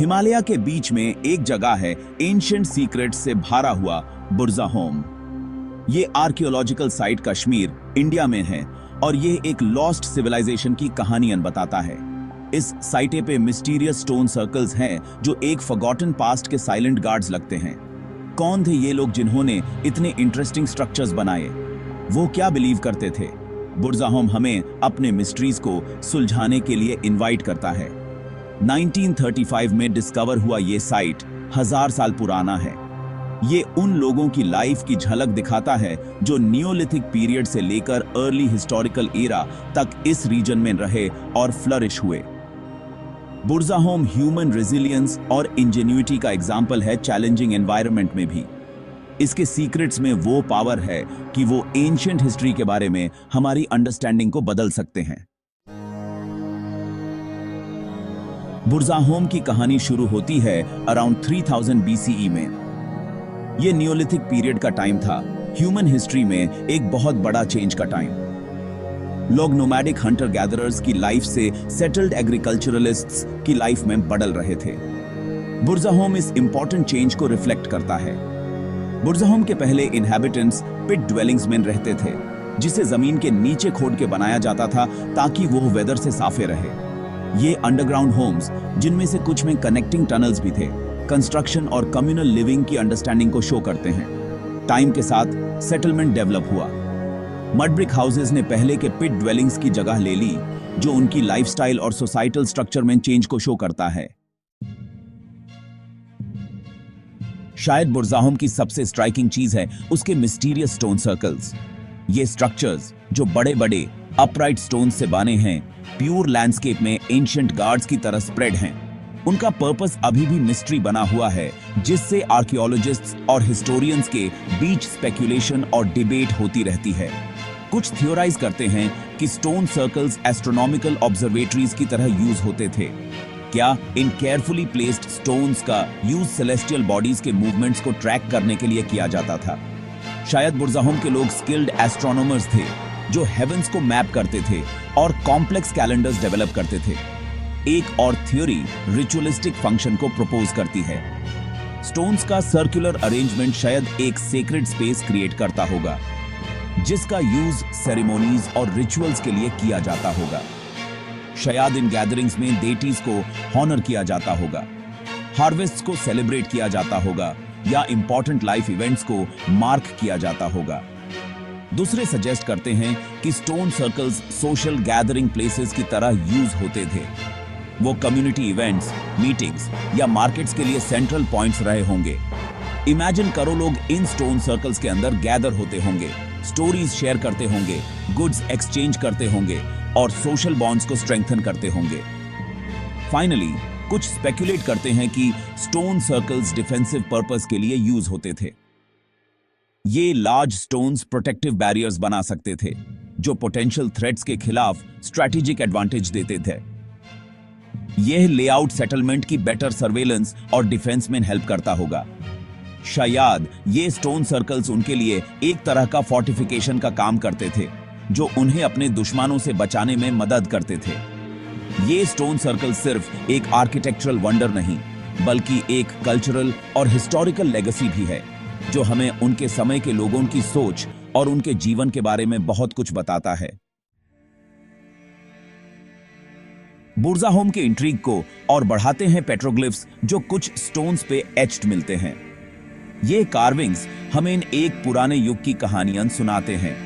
हिमालय के बीच में एक जगह है एंशिएंट सीक्रेट्स से भरा हुआ बुरज़ाहोम। ये आर्कियोलॉजिकल साइट कश्मीर, इंडिया में है और ये एक लॉस्ट सिविलाइजेशन की कहानियां बताता है। इस साइटे पे मिस्टीरियस स्टोन सर्कल्स हैं जो एक फॉरगॉटन पास्ट के साइलेंट गार्ड्स लगते हैं। कौन थे ये लोग जिन्होंने इतने इंटरेस्टिंग स्ट्रक्चर्स बनाए? वो क्या बिलीव करते थे? बुरज़ाहोम हमें अपने मिस्ट्रीज को सुलझाने के लिए इनवाइट करता है। 1935 में डिस्कवर हुआ ये साइट 1000 साल पुराना है। ये उन लोगों की लाइफ की झलक दिखाता है जो नियोलिथिक पीरियड से लेकर अर्ली हिस्टोरिकल एरा तक इस रीजन में रहे और फ्लरिश हुए। बुरज़ाहोम ह्यूमन रेजिलियंस और इंजेन्युइटी का एग्जाम्पल है चैलेंजिंग एनवायरनमेंट में भी। इसके सीक्रेट्स में वो पावर है कि वो एंशिएंट हिस्ट्री के बारे में हमारी अंडरस्टैंडिंग को बदल सकते हैं। बुरज़ाहोम की कहानी शुरू होती है अराउंड 3000 BCE में। ये नियोलिथिक पीरियड का टाइम था, ह्यूमन हिस्ट्री में एक बहुत बड़ा चेंज का टाइम। लोग नोमैडिक हंटर गैदरर्स की लाइफ से सेटल्ड एग्रीकल्चरलिस्ट्स की लाइफ में बदल रहे थे। बुरज़ाहोम इस इंपॉर्टेंट चेंज को रिफ्लेक्ट करता है। बुरज़ाहोम के पहले इनहैबिटेंट्स पिट ड्वेलिंग्स में रहते थे, जिसे जमीन के नीचे खोद के बनाया जाता था ताकि वो वेदर से साफे रहे। ये अंडरग्राउंड होम्स, जिनमें से कुछ में कनेक्टिंग टनल्स भी थे, कंस्ट्रक्शन और कम्युनल लिविंग की अंडरस्टैंडिंग को शो करते हैं। टाइम के साथ सेटलमेंट डेवलप हुआ। मड ब्रिक हाउसेस ने पहले के पिट ड्वेलिंग्स की जगह ले ली, जो उनकी लाइफस्टाइल और सोसाइटल स्ट्रक्चर में चेंज को शो करता है। शायद बुरज़ाहोम की सबसे स्ट्राइकिंग चीज है उसके मिस्टीरियस स्टोन सर्कल्स। ये स्ट्रक्चर्स जो बड़े बड़े अपराइट स्टोन से बने हैं, प्योर लैंडस्केप में एंशिएंट गार्ड्स की तरह स्प्रेड हैं। उनका पर्पस अभी भी मिस्ट्री बना हुआ है, जिससे आर्कियोलॉजिस्ट्स और हिस्टोरियंस के बीच स्पेक्यूलेशन और डिबेट होती रहती है। कुछ थियोराइज करते हैं कि स्टोन सर्कल्स एस्ट्रोनॉमिकल ऑब्जर्वेटरीज की तरह यूज होते थे। क्या इन केयरफुली प्लेस्ड स्टोन्स का यूज सेलेस्टियल बॉडीज के मूवमेंट्स को ट्रैक करने के लिए किया जाता था? शायद बुरज़ाहोम के लोग स्किल्ड एस्ट्रोनॉमर्स थे जो हेवंस को मैप करते थे और कॉम्प्लेक्स कैलेंडर्स डेवलप करते थे। एक और थ्योरी रिचुअलिस्टिक फंक्शन को प्रपोज करती है। स्टोन्स का सर्कुलर अरेंजमेंट शायद एक सेक्रेड स्पेस क्रिएट करता होगा, जिसका यूज सेरेमोनीज और रिचुअल्स के लिए किया जाता होगा। शायद इन गैदरिंग्स में डेटीज को हॉनर किया जाता होगा, हार्वेस्ट्स को सेलिब्रेट किया जाता होगा या इंपॉर्टेंट लाइफ इवेंट्स को मार्क किया जाता होगा। दूसरे सजेस्ट करते हैं कि stone circles social gathering places की तरह यूज होते थे। वो कम्युनिटी इवेंट्स, मीटिंग्स या मार्केट्स के लिए सेंट्रल पॉइंट्स रहे होंगे। इमेजिन करो, लोग इन स्टोन सर्कल्स के अंदर गैदर होते होंगे, स्टोरीज शेयर करते होंगे, गुड्स एक्सचेंज करते होंगे और सोशल बॉन्ड्स को स्ट्रेंथन करते होंगे। फाइनली कुछ स्पेकुलेट करते हैं कि स्टोन सर्कल्स डिफेंसिव पर्पस के लिए यूज होते थे। ये लार्ज स्टोन्स प्रोटेक्टिव बैरियर्स बना सकते थे, जो पोटेंशियल थ्रेट्स के खिलाफ स्ट्रैटेजिक एडवांटेज देते थे। यह लेआउट सेटलमेंट की बेटर सर्वेलेंस और डिफेंस में हेल्प करता होगा। शायद ये स्टोन सर्कल्स उनके लिए एक तरह का फोर्टिफिकेशन का काम करते थे, जो उन्हें अपने दुश्मनों से बचाने में मदद करते थे। ये स्टोन सर्कल सिर्फ एक आर्किटेक्चरल वंडर नहीं, बल्कि एक कल्चरल और हिस्टोरिकल लेगेसी भी है, जो हमें उनके समय के लोगों की सोच और उनके जीवन के बारे में बहुत कुछ बताता है। बुरज़ाहोम के इंट्रीग को और बढ़ाते हैं पेट्रोग्लिफ्स जो कुछ स्टोन्स पे एच्ड मिलते हैं। ये कार्विंग्स हमें एक पुराने युग की कहानियां सुनाते हैं।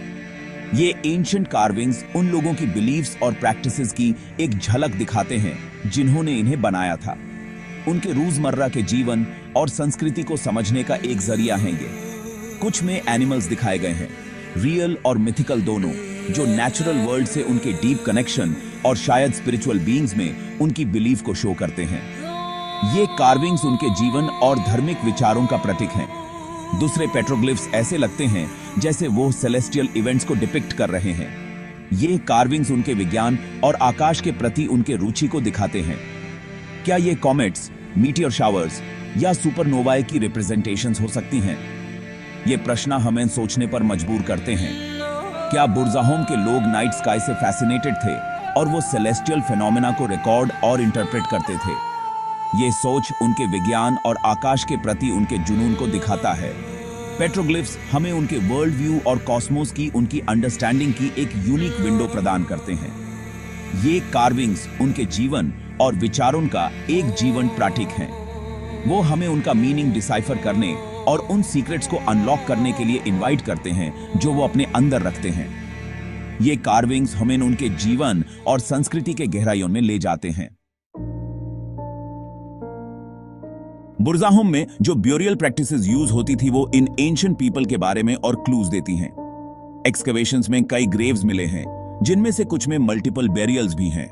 ये एंशिएंट कार्विंग्स उन लोगों की बिलीफ्स और प्रैक्टिसेस की एक झलक दिखाते हैं जिन्होंने इन्हें बनाया था। उनके रोजमर्रा के जीवन और संस्कृति को समझने का एक जरिया है ये। कुछ में एनिमल्स दिखाए गए हैं, रियल और मिथिकल दोनों, जो नेचुरल वर्ल्ड से उनके डीप कनेक्शन और शायद स्पिरिचुअल बीइंग्स में उनकी बिलीफ को शो करते हैं। ये कार्विंग्स उनके जीवन और धार्मिक विचारों का प्रतीक हैं। दूसरे पेट्रोग्लिफ्स ऐसे लगते हैं जैसे वो सेलेस्टियल इवेंट्स को डिपिक्ट कर रहे हैं। ये कार्विंग्स उनके विज्ञान और आकाश के प्रति उनके रुचि को दिखाते हैं। क्या ये कॉमेट्स, मीटियर शावर्स या सुपरनोवाए की रिप्रेजेंटेशंस हो सकती हैं? ये प्रश्न हमें सोचने पर मजबूर करते हैं। क्या बुरज़ाहोम के लोग नाइट स्काई से फैसिनेटेड थे और वो सेलेस्टियल फिनोमेना को रिकॉर्ड और इंटरप्रेट करते थे? ये सोच उनके विज्ञान और आकाश के प्रति उनके जुनून को दिखाता है। पेट्रोग्लिफ्स हमें उनके वर्ल्ड व्यू और कॉस्मोस की उनकी अंडरस्टैंडिंग की एक यूनिक विंडो प्रदान करते हैं। ये कार्विंग्स उनके जीवन और विचारों का एक जीवंत प्रतीक हैं। वो हमें उनका मीनिंग डिसाइफर करने और उन सीक्रेट्स को अनलॉक करने के लिए इनवाइट करते हैं जो वो अपने अंदर रखते हैं। ये कार्विंग्स हमें उनके जीवन और संस्कृति के गहराइयों में ले जाते हैं। बुरज़ाहोम में जो ब्यूरियल प्रैक्टिसेस यूज होती थी वो इन एंशिएंट पीपल के बारे में और क्लूज देती हैं। एक्सकवेशंस में कई ग्रेव्स मिले हैं, जिनमें से कुछ में मल्टीपल बेरियल्स भी हैं।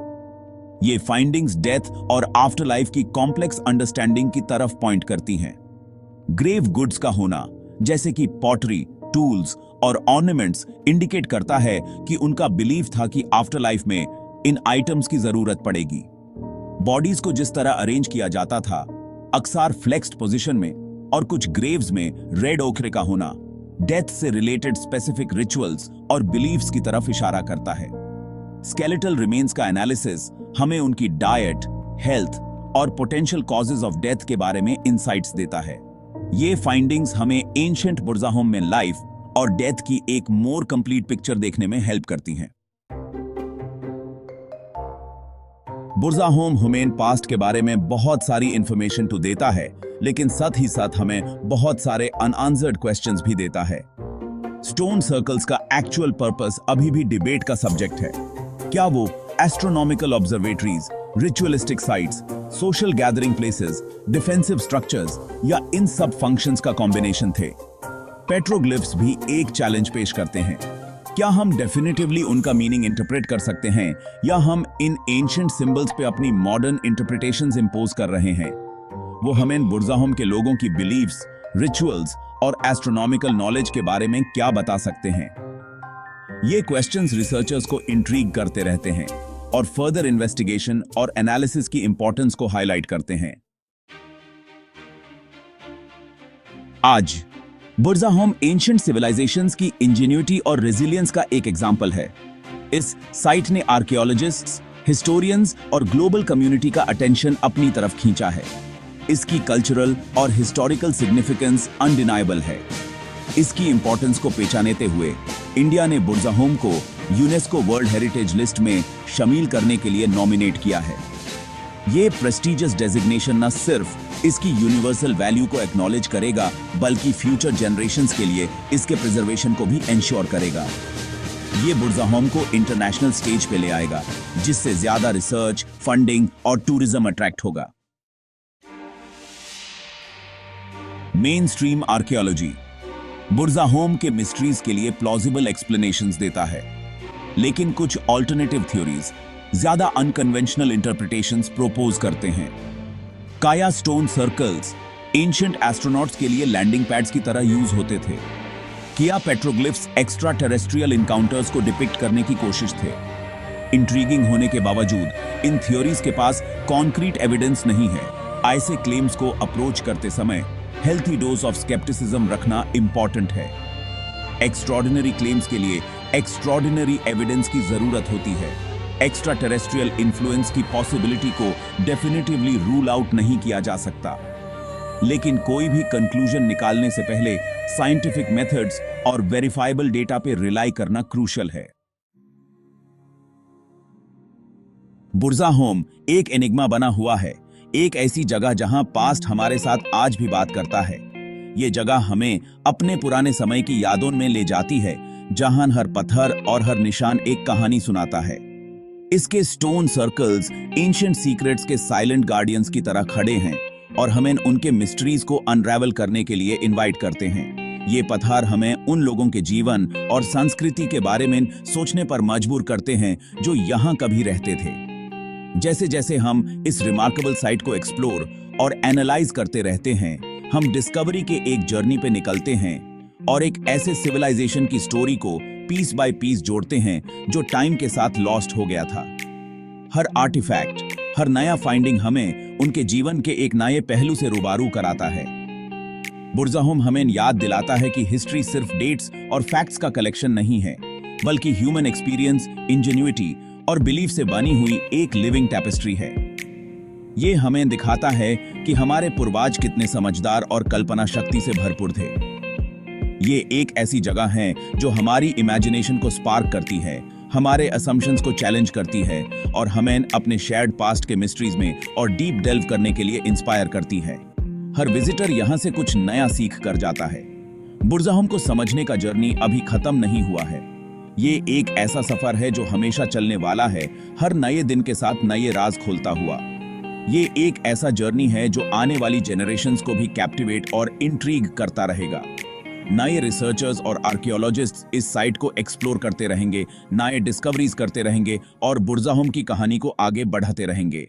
ये फाइंडिंग्स डेथ और आफ्टर लाइफ की कॉम्प्लेक्स अंडरस्टैंडिंग की तरफ पॉइंट करती हैं। ग्रेव गुड्स का होना, जैसे कि पॉटरी, टूल्स और ऑर्नामेंट्स, इंडिकेट करता है कि उनका बिलीफ था कि आफ्टर लाइफ में इन आइटम्स की जरूरत पड़ेगी। बॉडीज को जिस तरह अरेंज किया जाता था, अक्सर फ्लेक्स्ड पोजीशन में, और कुछ ग्रेव्स में रेड ओखरे का होना डेथ से रिलेटेड स्पेसिफिक रिचुअल्स और बिलीफ्स की तरफ इशारा करता है। स्केलेटल रिमेन्स का एनालिसिस हमें उनकी डाइट, हेल्थ और पोटेंशियल कॉजेज ऑफ डेथ के बारे में इंसाइट्स देता है। ये फाइंडिंग्स हमें एंशिएंट बुरज़ाहोम में लाइफ और डेथ की एक मोर कंप्लीट पिक्चर देखने में हेल्प करती हैं। बुरज़ाहोम हमें पास्ट के बारे में बहुत सारी इंफॉर्मेशन तो देता है, लेकिन साथ ही साथ हमें बहुत सारे अनआंसर्ड क्वेश्चंस भी देता है। स्टोन सर्कल्स का एक्चुअल पर्पस अभी भी डिबेट का सब्जेक्ट है। क्या वो astronomical observatories, ritualistic sites, social gathering places, defensive structures या इन सब फंक्शंस का कॉम्बिनेशन थे? पेट्रोग्लिफ्स भी एक चैलेंज पेश करते हैं। क्या हम डेफिनेटिवली उनका मीनिंग इंटरप्रेट कर सकते हैं, या हम इन एंशिएंट सिंबल्स पे अपनी मॉडर्न इंटरप्रिटेशंस इंपोज कर रहे हैं? वो हमें बुरज़ाहोम के लोगों की बिलीफ्स, रिचुअल्स और एस्ट्रोनॉमिकल नॉलेज के बारे में क्या बता सकते हैं? ये क्वेश्चंस रिसर्चर्स को इंट्रीग करते रहते हैं और फर्दर इन्वेस्टिगेशन और एनालिसिस की इंपॉर्टेंस को हाईलाइट करते हैं। आज बुरज़ाहोम एंशिएंट सिविलाइजेशंस की इंजेन्युइटी और रेजिलियंस का एक एग्जाम्पल है। इस साइट ने आर्कियोलॉजिस्ट्स, हिस्टोरियंस और ग्लोबल कम्युनिटी का अटेंशन अपनी तरफ खींचा है। इसकी कल्चरल और हिस्टोरिकल सिग्निफिकेंस अनडिनाइबल है। इसकी इंपॉर्टेंस को पहचानते हुए इंडिया ने बुरज़ाहोम को यूनेस्को वर्ल्ड हेरिटेज लिस्ट में शामिल करने के लिए नॉमिनेट किया है। ये प्रेस्टिजियस डेजिग्नेशन न सिर्फ इसकी यूनिवर्सल वैल्यू को एक्नॉलेज करेगा, बल्कि फ्यूचर जनरेशंस के लिए इसके प्रिजर्वेशन को भी एंश्योर करेगा। ये बुरज़ाहोम को इंटरनेशनल स्टेज पे ले आएगा, जिससे ज्यादा रिसर्च, फंडिंग और टूरिज्म अट्रैक्ट होगा। मेन स्ट्रीम आर्कियोलॉजी बुरज़ाहोम के मिस्ट्रीज के लिए प्लॉजिबल एक्सप्लेनेशंस देता है, लेकिन कुछ ऑल्टरनेटिव थ्योरीज ज्यादा अनकन्वेंशनल इंटरप्रिटेशंस प्रोपोज करते हैं। काया स्टोन सर्कल्स एंशिएंट एस्ट्रोनॉट्स के लिए लैंडिंग पैड्स की तरह यूज होते थे। किया पेट्रोग्लिफ्स एक्स्ट्रा टेरेस्ट्रियल इनकाउंटर्स को डिपिक्ट करने की कोशिश थे। इंट्रीगिंग होने के बावजूद इन थ्योरीज के पास कॉन्क्रीट एविडेंस नहीं है। ऐसे क्लेम्स को अप्रोच करते समय हेल्थी डोज ऑफ स्केप्टिसिज्म रखना इंपॉर्टेंट है। एक्स्ट्रॉर्डिनरी क्लेम्स के लिए एक्स्ट्रॉर्डिनरी एविडेंस की जरूरत होती है। एक्स्ट्रा टेरेस्ट्रियल इन्फ्लुएंस की पॉसिबिलिटी को डेफिनेटिवली रूल आउट नहीं किया जा सकता, लेकिन कोई भी कंक्लूजन निकालने से पहले साइंटिफिक मेथड्स और वेरीफाइबल डेटा पे रिलाई करना क्रूशियल है। बुरज़ाहोम एक एनिग्मा बना हुआ है, एक ऐसी जगह जहां पास्ट हमारे साथ आज भी बात करता है। ये जगह हमें अपने पुराने समय की यादों में ले जाती है, जहां हर पत्थर और हर निशान एक कहानी सुनाता है। इसके स्टोन सर्कल्स एंशिएंट सीक्रेट्स के साइलेंट गार्डियंस की तरह खड़े हैं और हमें उनके मिस्ट्रीज को अनरावल करने के लिए इनवाइट करते हैं। ये पत्थर हमें उन लोगों के जीवन और संस्कृति के बारे में सोचने पर मजबूर करते हैं जो यहाँ कभी रहते थे। जैसे जैसे हम इस रिमार्केबल साइट को एक्सप्लोर और एनालाइज करते रहते हैं, हम डिस्कवरी के एक जर्नी पे निकलते हैं और एक ऐसे सिविलाइजेशन की स्टोरी को पीस बाय पीस जोड़ते हैं जो टाइम के साथ लॉस्ट हो गया था। हर आर्टिफैक्ट, हर नया फाइंडिंग हमें उनके जीवन के एक नए पहलू से रूबरू कराता है। बुरज़ाहोम हमें याद दिलाता है कि हिस्ट्री सिर्फ डेट्स और फैक्ट्स का कलेक्शन नहीं है, बल्कि ह्यूमन एक्सपीरियंस, इंजेन्युइटी और बिलीफ से बनी हुई एक लिविंग टैपेस्ट्री है। ये हमें दिखाता है कि हमारे पूर्वज कितने समझदार और कल्पना शक्ति से भरपूर थे। ये एक ऐसी जगह है जो हमारी इमेजिनेशन को स्पार्क करती है, हमारे असम्पशंस को चैलेंज करती है और हमें अपने शेयर्ड पास्ट के मिस्ट्रीज में और डीप डेल्व करने के लिए इंस्पायर करती है। हर विजिटर यहाँ से कुछ नया सीख कर जाता है। बुरज़ाहोम को समझने का जर्नी अभी खत्म नहीं हुआ है। ये एक ऐसा सफर है जो हमेशा चलने वाला है, हर नए दिन के साथ नए राज खोलता हुआ। ये एक ऐसा जर्नी है जो आने वाली जनरेशंस को भी कैप्टिवेट और इंट्रीग करता रहेगा। नए रिसर्चर्स और आर्कियोलॉजिस्ट्स इस साइट को एक्सप्लोर करते रहेंगे, नए डिस्कवरीज करते रहेंगे और बुरज़ाहोम की कहानी को आगे बढ़ाते रहेंगे।